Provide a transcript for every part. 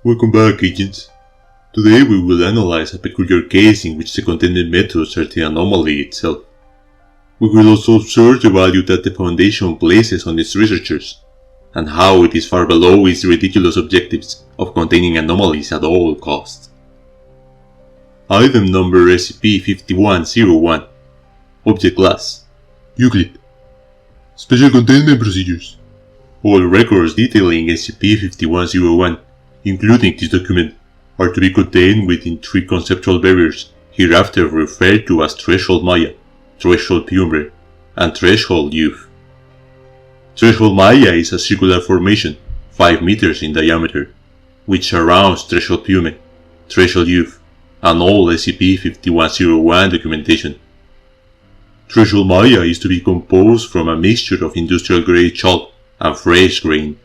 Welcome back, agents. Today we will analyze a peculiar case in which the containment methods are the anomaly itself. We will also observe the value that the Foundation places on its researchers, and how it is far below its ridiculous objectives of containing anomalies at all costs. Item number SCP-5101. Object Class Euclid. Special Containment Procedures. All records detailing SCP-5101, including this document, are to be contained within 3 conceptual barriers, hereafter referred to as Threshold Maya, Threshold Pumbre, and Threshold Youth. Threshold Maya is a circular formation, 5 meters in diameter, which surrounds Threshold Pume, Threshold Youth, and all SCP-5101 documentation. Threshold Maya is to be composed from a mixture of industrial-grade chalk and fresh grain.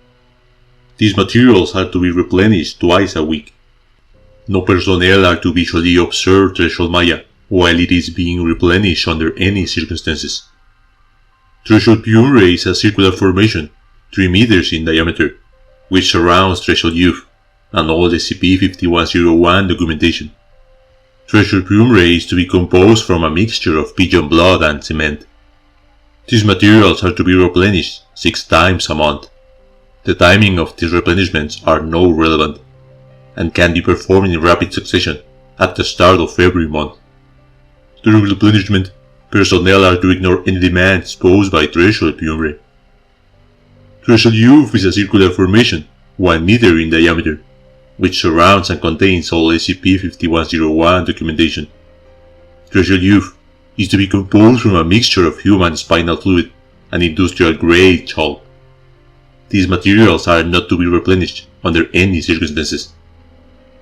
These materials are to be replenished twice a week. No personnel are to visually observe Threshold Maya while it is being replenished under any circumstances. Threshold Pumbre is a circular formation, 3 meters in diameter, which surrounds Threshold Youth and all SCP-5101 documentation. Threshold Pumbre is to be composed from a mixture of pigeon blood and cement. These materials are to be replenished 6 times a month. The timing of these replenishments are not relevant, and can be performed in rapid succession at the start of every month. During replenishment, personnel are to ignore any demands posed by Threshold Pumbre. Threshold Youth is a circular formation, 1 meter in diameter, which surrounds and contains all SCP-5101 documentation. Threshold Youth is to be composed from a mixture of human spinal fluid and industrial-grade chalk. These materials are not to be replenished under any circumstances.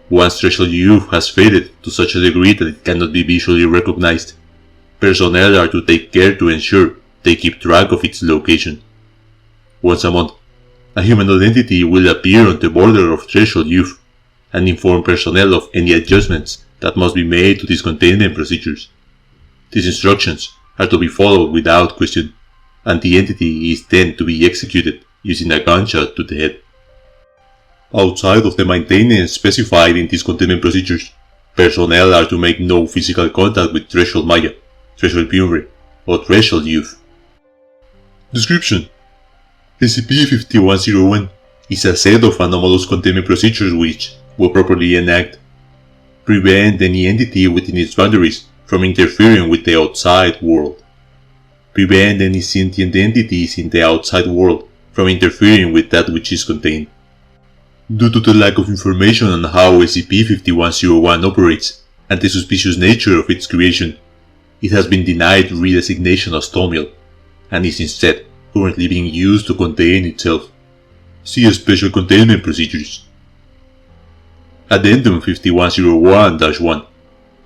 Once Threshold Youth has faded to such a degree that it cannot be visually recognized, personnel are to take care to ensure they keep track of its location. Once a month, a humanoid entity will appear on the border of Threshold Youth and inform personnel of any adjustments that must be made to these containment procedures. These instructions are to be followed without question, and the entity is then to be executed using a gunshot to the head. Outside of the maintenance specified in these containment procedures, personnel are to make no physical contact with Threshold Maya, Threshold Pumbre, or Threshold Youth. Description: SCP-5101 is a set of anomalous containment procedures which, will properly enact, prevent any entity within its boundaries from interfering with the outside world. Prevent any sentient entities in the outside world from interfering with that which is contained. Due to the lack of information on how SCP-5101 operates and the suspicious nature of its creation, it has been denied redesignation as Tomiel, and is instead currently being used to contain itself. See Special Containment Procedures. Addendum 5101-1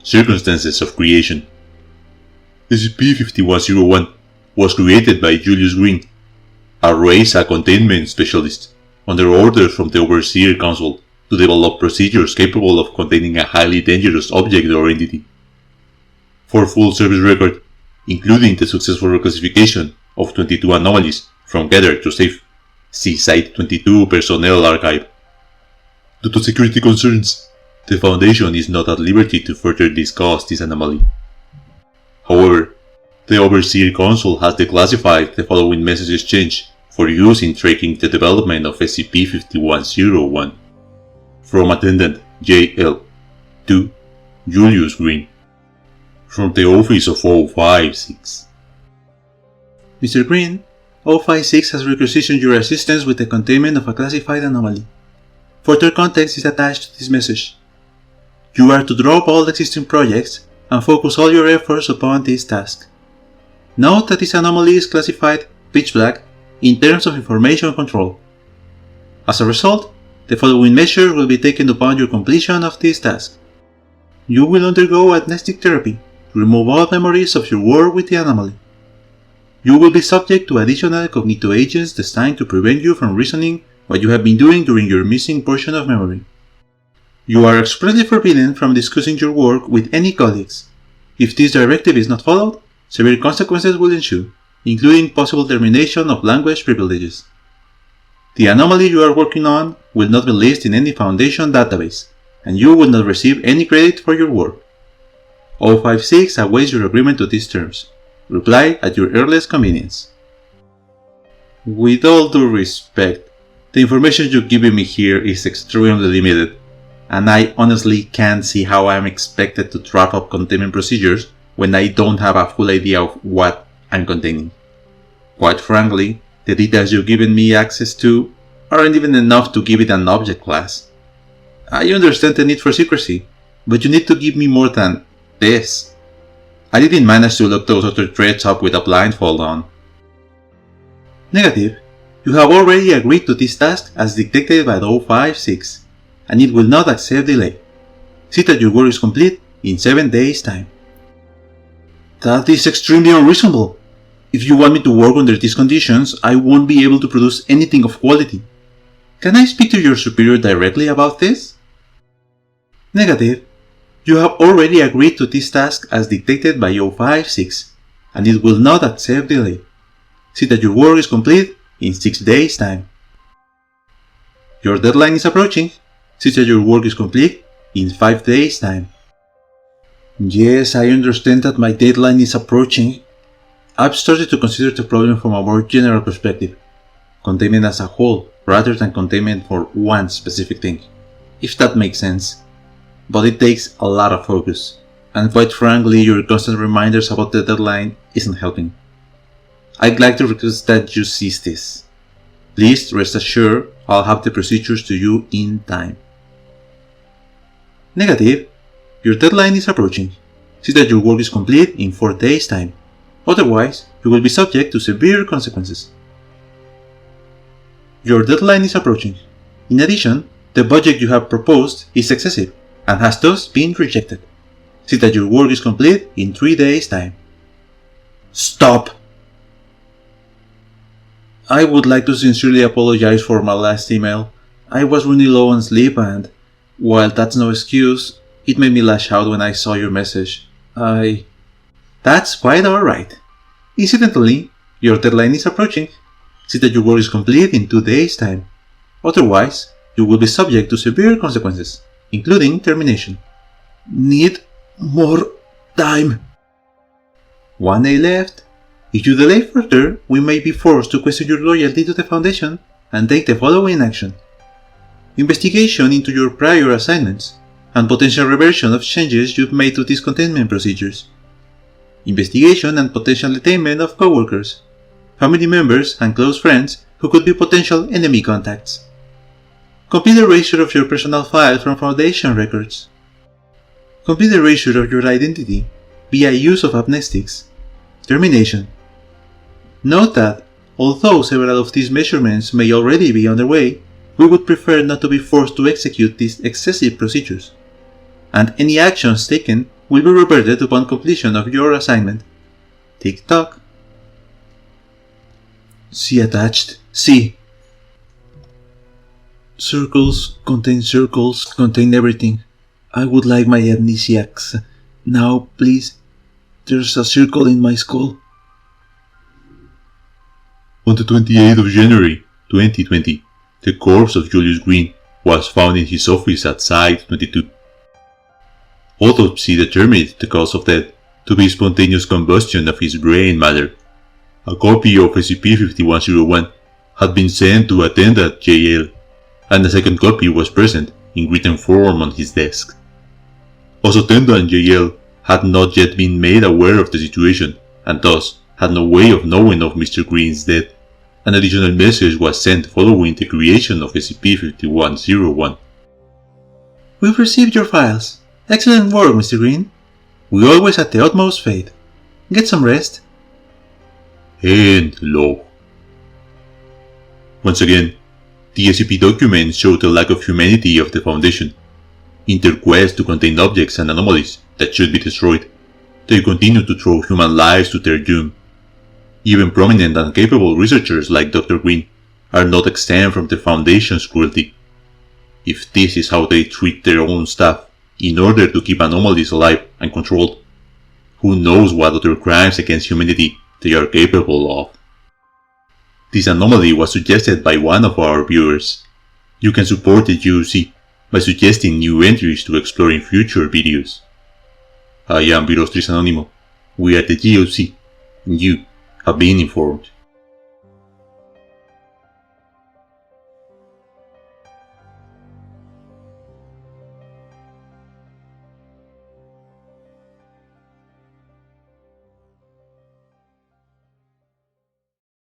Circumstances of Creation. SCP-5101 was created by Julius Green, a RASA containment specialist, under orders from the Overseer Council to develop procedures capable of containing a highly dangerous object or entity. For full service record, including the successful reclassification of 22 anomalies from Gather to Safe, see Site 22 Personnel Archive. Due to security concerns, the Foundation is not at liberty to further discuss this anomaly. However, the Overseer Council has declassified the following message exchange for use in tracking the development of SCP-5101. From Attendant J.L. to Julius Green. From the Office of 056. Mr. Green, 056 has requisitioned your assistance with the containment of a classified anomaly. Further context is attached to this message. You are to drop all existing projects and focus all your efforts upon this task. Note that this anomaly is classified pitch black in terms of information control. As a result, the following measures will be taken upon your completion of this task. You will undergo amnestic therapy to remove all memories of your work with the anomaly. You will be subject to additional cognito agents designed to prevent you from reasoning what you have been doing during your missing portion of memory. You are expressly forbidden from discussing your work with any colleagues. If this directive is not followed, severe consequences will ensue, including possible termination of language privileges. The anomaly you are working on will not be listed in any Foundation database, and you will not receive any credit for your work. 056 awaits your agreement to these terms. Reply at your earliest convenience. With all due respect, the information you're giving me here is extremely limited, and I honestly can't see how I'm expected to draft up containment procedures when I don't have a full idea of what I'm containing. Quite frankly, the details you've given me access to aren't even enough to give it an object class. I understand the need for secrecy, but you need to give me more than this. I didn't manage to look those other threads up with a blindfold on. Negative. You have already agreed to this task as dictated by the 056, and it will not accept delay. See that your work is complete in 7 days' time. That is extremely unreasonable. If you want me to work under these conditions, I won't be able to produce anything of quality. Can I speak to your superior directly about this? Negative. You have already agreed to this task as dictated by 056, and it will not accept delay. See that your work is complete in 6 days' time. Your deadline is approaching. See that your work is complete in 5 days' time. Yes, I understand that my deadline is approaching. I've started to consider the problem from a more general perspective, containment as a whole rather than containment for one specific thing, if that makes sense. But it takes a lot of focus, and quite frankly, your constant reminders about the deadline isn't helping. I'd like to request that you cease this. Please rest assured I'll have the procedures to you in time. Negative. Your deadline is approaching. See that your work is complete in 4 days' time. Otherwise, you will be subject to severe consequences. Your deadline is approaching. In addition, the budget you have proposed is excessive and has thus been rejected. See that your work is complete in 3 days' time. Stop! I would like to sincerely apologize for my last email. I was really low on sleep and, while that's no excuse, it made me lash out when I saw your message. That's quite alright. Incidentally, your deadline is approaching. See that your work is complete in 2 days' time. Otherwise, you will be subject to severe consequences, including termination. Need more time. 1 day left. If you delay further, we may be forced to question your loyalty to the Foundation and take the following action. Investigation into your prior assignments and potential reversion of changes you've made to these containment procedures. Investigation and potential detainment of coworkers, family members and close friends who could be potential enemy contacts. Complete erasure of your personal file from Foundation records. Complete erasure of your identity via use of amnestics. Termination. Note that, although several of these measurements may already be underway, we would prefer not to be forced to execute these excessive procedures, and any actions taken will be reverted upon completion of your assignment. Tick-tock. See attached. C. Circles contain everything. I would like my amnesiacs. Now, please. There's a circle in my skull. On the 28th of January, 2020, the corpse of Julius Green was found in his office at Site 22. Autopsy determined the cause of death to be spontaneous combustion of his brain matter. A copy of SCP-5101 had been sent to attendant JL, and a second copy was present in written form on his desk. Also, attendant JL had not yet been made aware of the situation, and thus had no way of knowing of Mr. Green's death. An additional message was sent following the creation of SCP-5101. We've received your files. Excellent work, Mr. Green. We always had the utmost faith. Get some rest. End log. Once again, the SCP documents show the lack of humanity of the Foundation. In their quest to contain objects and anomalies that should be destroyed, they continue to throw human lives to their doom. Even prominent and capable researchers like Dr. Green are not exempt from the Foundation's cruelty. If this is how they treat their own staff in order to keep anomalies alive and controlled, who knows what other crimes against humanity they are capable of. This anomaly was suggested by one of our viewers. You can support the GOC by suggesting new entries to explore in future videos. I am Virostris Anonymous. We are the GOC, and you have been informed.